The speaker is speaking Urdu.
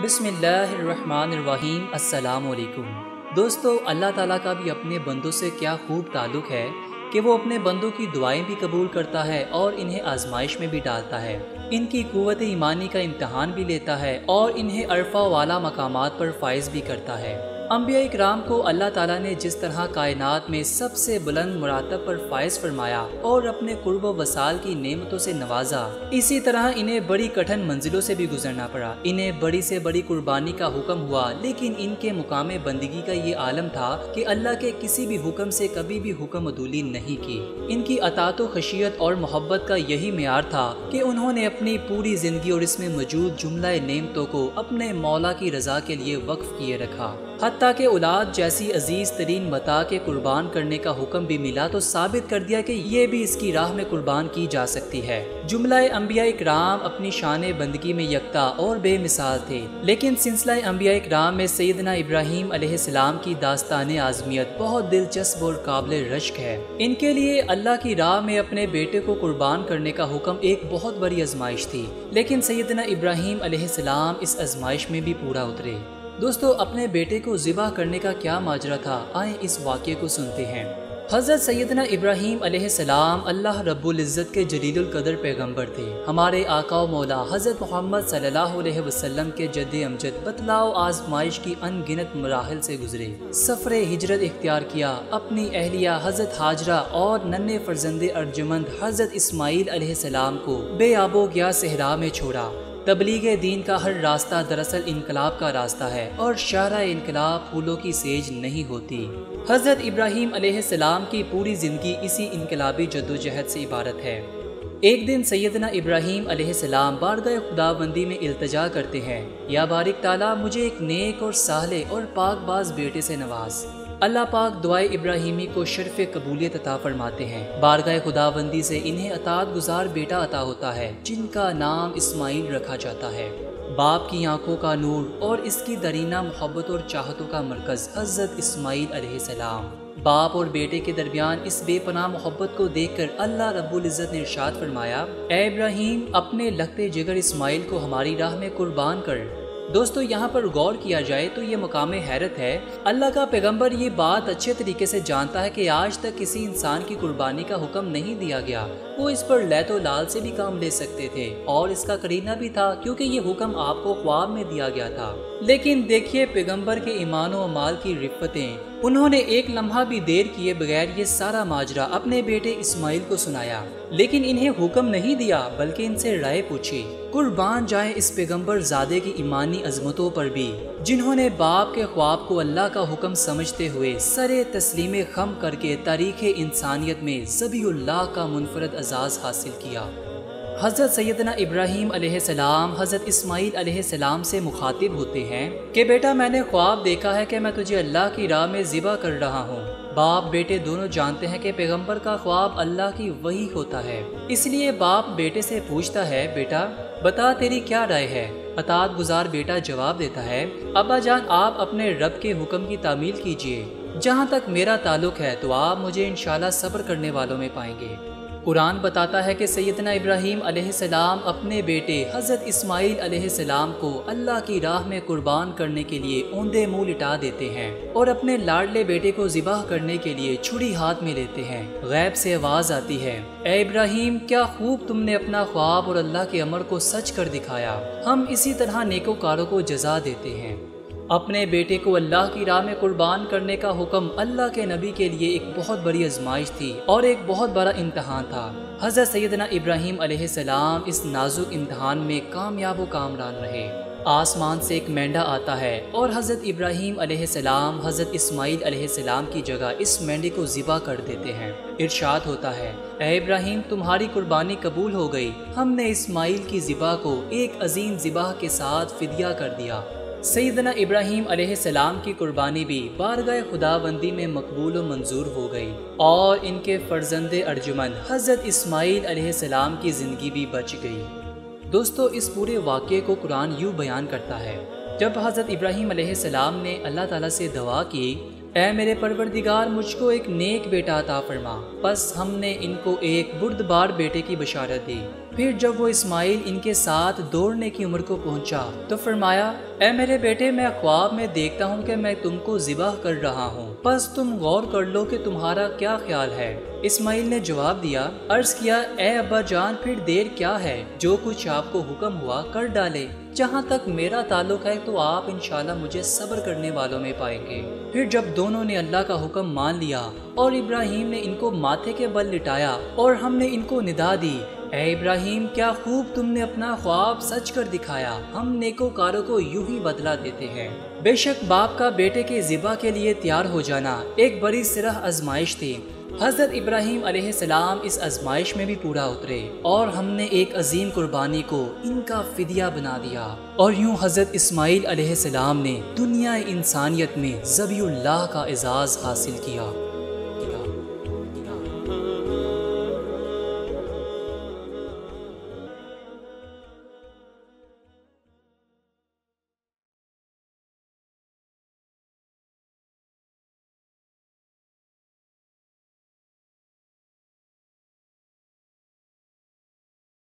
بسم اللہ الرحمن الرحیم۔ السلام علیکم دوستو، اللہ تعالیٰ کا بھی اپنے بندوں سے کیا خوب تعلق ہے کہ وہ اپنے بندوں کی دعائیں بھی قبول کرتا ہے اور انہیں آزمائش میں بھی ڈالتا ہے، ان کی قوت ایمانی کا امتحان بھی لیتا ہے اور انہیں عرفہ والا مقامات پر فائز بھی کرتا ہے۔ انبیاء اکرام کو اللہ تعالیٰ نے جس طرح کائنات میں سب سے بلند مراتب پر فائز فرمایا اور اپنے قرب و وصال کی نعمتوں سے نوازا، اسی طرح انہیں بڑی کٹھن منزلوں سے بھی گزرنا پڑا۔ انہیں بڑی سے بڑی قربانی کا حکم ہوا، لیکن ان کے مقام بندگی کا یہ عالم تھا کہ اللہ کے کسی بھی حکم سے کبھی بھی حکم عدولی نہیں کی۔ ان کی اطاعت و خشیت اور محبت کا یہی معیار تھا کہ انہوں نے اپنی پوری زندگی اور اس میں موجود جملہ نعمتوں کو اپنے مولا کی رضا کے لیے وقف کیے رکھا۔ حتیٰ کہ اولاد جیسی عزیز ترین متاع کے قربان کرنے کا حکم بھی ملا تو ثابت کر دیا کہ یہ بھی اس کی راہ میں قربان کی جا سکتی ہے۔ جملہ انبیاء اکرام اپنی شان بندگی میں یکتا اور بے مثال تھے، لیکن سلسلہ انبیاء اکرام میں سیدنا ابراہیم علیہ السلام کی داستان عظمیت بہت دلچسپ اور قابل رشک ہے۔ ان کے لیے اللہ کی راہ میں اپنے بیٹے کو قربان کرنے کا حکم ایک بہت بڑی آزمائش تھی، لیکن سیدنا ابراہیم علیہ السلام اس آزمائش میں بھی پورا اترے۔ دوستو، اپنے بیٹے کو ذبح کرنے کا کیا ماجرا تھا، آئیں اس واقعے کو سنتے ہیں۔ حضرت سیدنا ابراہیم علیہ السلام اللہ رب العزت کے جلیل القدر پیغمبر تھے۔ ہمارے آقا و مولا حضرت محمد صلی اللہ علیہ وسلم کے جد امجد بتلاؤ آزمائش کی ان گنت مراحل سے گزرے، سفر ہجرت اختیار کیا، اپنی اہلیہ حضرت ہاجرہ اور ننھے فرزند ارجمند حضرت اسماعیل علیہ السلام کو بے آب و گیا صحرا میں چھوڑا۔ تبلیغ دین کا ہر راستہ دراصل انقلاب کا راستہ ہے اور شاہراہ انقلاب پھولوں کی سیج نہیں ہوتی۔ حضرت ابراہیم علیہ السلام کی پوری زندگی اسی انقلابی جدوجہد سے عبارت ہے۔ ایک دن سیدنا ابراہیم علیہ السلام بارگاہ خداوندی میں التجا کرتے ہیں، یا بارک تعالیٰ مجھے ایک نیک اور صالح اور پاک باز بیٹے سے نواز۔ اللہ پاک دعائے ابراہیمی کو شرف قبولیت عطا فرماتے ہیں۔ بارگاہ خداوندی سے انہیں اطاعت گزار بیٹا عطا ہوتا ہے جن کا نام اسماعیل رکھا جاتا ہے۔ باپ کی آنکھوں کا نور اور اس کی درینہ محبت اور چاہتوں کا مرکز حضرت اسماعیل علیہ السلام۔ باپ اور بیٹے کے درمیان اس بے پناہ محبت کو دیکھ کر اللہ رب العزت نے ارشاد فرمایا، اے ابراہیم اپنے لگتے جگر اسماعیل کو ہماری راہ میں قربان کر۔ دوستو، یہاں پر غور کیا جائے تو یہ مقام حیرت ہے۔ اللہ کا پیغمبر یہ بات اچھے طریقے سے جانتا ہے کہ آج تک کسی انسان کی قربانی کا حکم نہیں دیا گیا، وہ اس پر لیت و لال سے بھی کام لے سکتے تھے، اور اس کا قرینہ بھی تھا کیونکہ یہ حکم آپ کو خواب میں دیا گیا تھا۔ لیکن دیکھیے پیغمبر کے ایمان و اعمال کی رفتیں، انہوں نے ایک لمحہ بھی دیر کیے بغیر یہ سارا ماجرا اپنے بیٹے اسماعیل کو سنایا، لیکن انہیں حکم نہیں دیا بلکہ ان سے رائے پوچھی۔ قربان جائیں اس پیغمبر زادے کی ایمانی عظمتوں پر بھی، جنہوں نے باپ کے خواب کو اللہ کا حکم سمجھتے ہوئے سر تسلیم خم کر کے تاریخ انسانیت میں ذبیح اللہ کا منفرد اعزاز حاصل کیا۔ حضرت سیدنا ابراہیم علیہ السلام حضرت اسماعیل علیہ السلام سے مخاطب ہوتے ہیں کہ بیٹا میں نے خواب دیکھا ہے کہ میں تجھے اللہ کی راہ میں ذبح کر رہا ہوں۔ باپ بیٹے دونوں جانتے ہیں کہ پیغمبر کا خواب اللہ کی وحی ہوتا ہے، اس لیے باپ بیٹے سے پوچھتا ہے، بیٹا بتا تیری کیا رائے ہے؟ اطاعت گزار بیٹا جواب دیتا ہے، ابا جان آپ اپنے رب کے حکم کی تعمیل کیجئے، جہاں تک میرا تعلق ہے تو آپ مجھے انشاءاللہ صبر کرنے والوں میں پائیں گے۔ قرآن بتاتا ہے کہ سیدنا ابراہیم علیہ السلام اپنے بیٹے حضرت اسماعیل علیہ السلام کو اللہ کی راہ میں قربان کرنے کے لیے اوندے منہ لٹا دیتے ہیں اور اپنے لاڈلے بیٹے کو ذبح کرنے کے لیے چھری ہاتھ میں لیتے ہیں۔ غیب سے آواز آتی ہے، اے ابراہیم کیا خوب تم نے اپنا خواب اور اللہ کے امر کو سچ کر دکھایا، ہم اسی طرح نیکوکاروں کو جزا دیتے ہیں۔ اپنے بیٹے کو اللہ کی راہ میں قربان کرنے کا حکم اللہ کے نبی کے لیے ایک بہت بڑی آزمائش تھی اور ایک بہت بڑا امتحان تھا۔ حضرت سیدنا ابراہیم علیہ السلام اس نازک امتحان میں کامیاب و کامران رہے۔ آسمان سے ایک مینڈا آتا ہے اور حضرت ابراہیم علیہ السلام حضرت اسماعیل علیہ السلام کی جگہ اس مینڈے کو ذبح کر دیتے ہیں۔ ارشاد ہوتا ہے، اے ابراہیم تمہاری قربانی قبول ہو گئی، ہم نے اسماعیل کی ذبح کو ایک عظیم ذبح کے ساتھ فدیہ کر دیا۔ سیدنا ابراہیم علیہ السلام کی قربانی بھی بارگاہ خداوندی میں مقبول و منظور ہو گئی اور ان کے فرزند ارجمند حضرت اسماعیل علیہ السلام کی زندگی بھی بچ گئی۔ دوستو، اس پورے واقعے کو قرآن یوں بیان کرتا ہے، جب حضرت ابراہیم علیہ السلام نے اللہ تعالیٰ سے دعا کی اے میرے پروردگار مجھ کو ایک نیک بیٹا عطا فرما۔ پس ہم نے ان کو ایک بردبار بیٹے کی بشارت دی۔ پھر جب وہ اسماعیل ان کے ساتھ دوڑنے کی عمر کو پہنچا تو فرمایا اے میرے بیٹے میں خواب میں دیکھتا ہوں کہ میں تم کو ذبح کر رہا ہوں، پس تم غور کر لو کہ تمہارا کیا خیال ہے۔ اسماعیل نے جواب دیا، عرض کیا اے ابا جان پھر دیر کیا ہے، جو کچھ آپ کو حکم ہوا کر ڈالے۔ جہاں تک میرا تعلق ہے تو آپ انشاءاللہ مجھے صبر کرنے والوں میں پائیں گے۔ پھر جب دونوں نے اللہ کا حکم مان لیا اور ابراہیم نے ان کو ماتھے کے بل لٹایا اور ہم نے ان کو ندا دی، اے ابراہیم کیا خوب تم نے اپنا خواب سچ کر دکھایا، ہم نیکوکاروں کو یوں ہی بدلہ دیتے ہیں۔ بے شک باپ کا بیٹے کے ذبح کے لیے تیار ہو جانا ایک بڑی سرح آزمائش تھی۔ حضرت ابراہیم علیہ السلام اس آزمائش میں بھی پورا اترے اور ہم نے ایک عظیم قربانی کو ان کا فدیہ بنا دیا، اور یوں حضرت اسماعیل علیہ السلام نے دنیا انسانیت میں ذبیح اللہ کا اعزاز حاصل کیا۔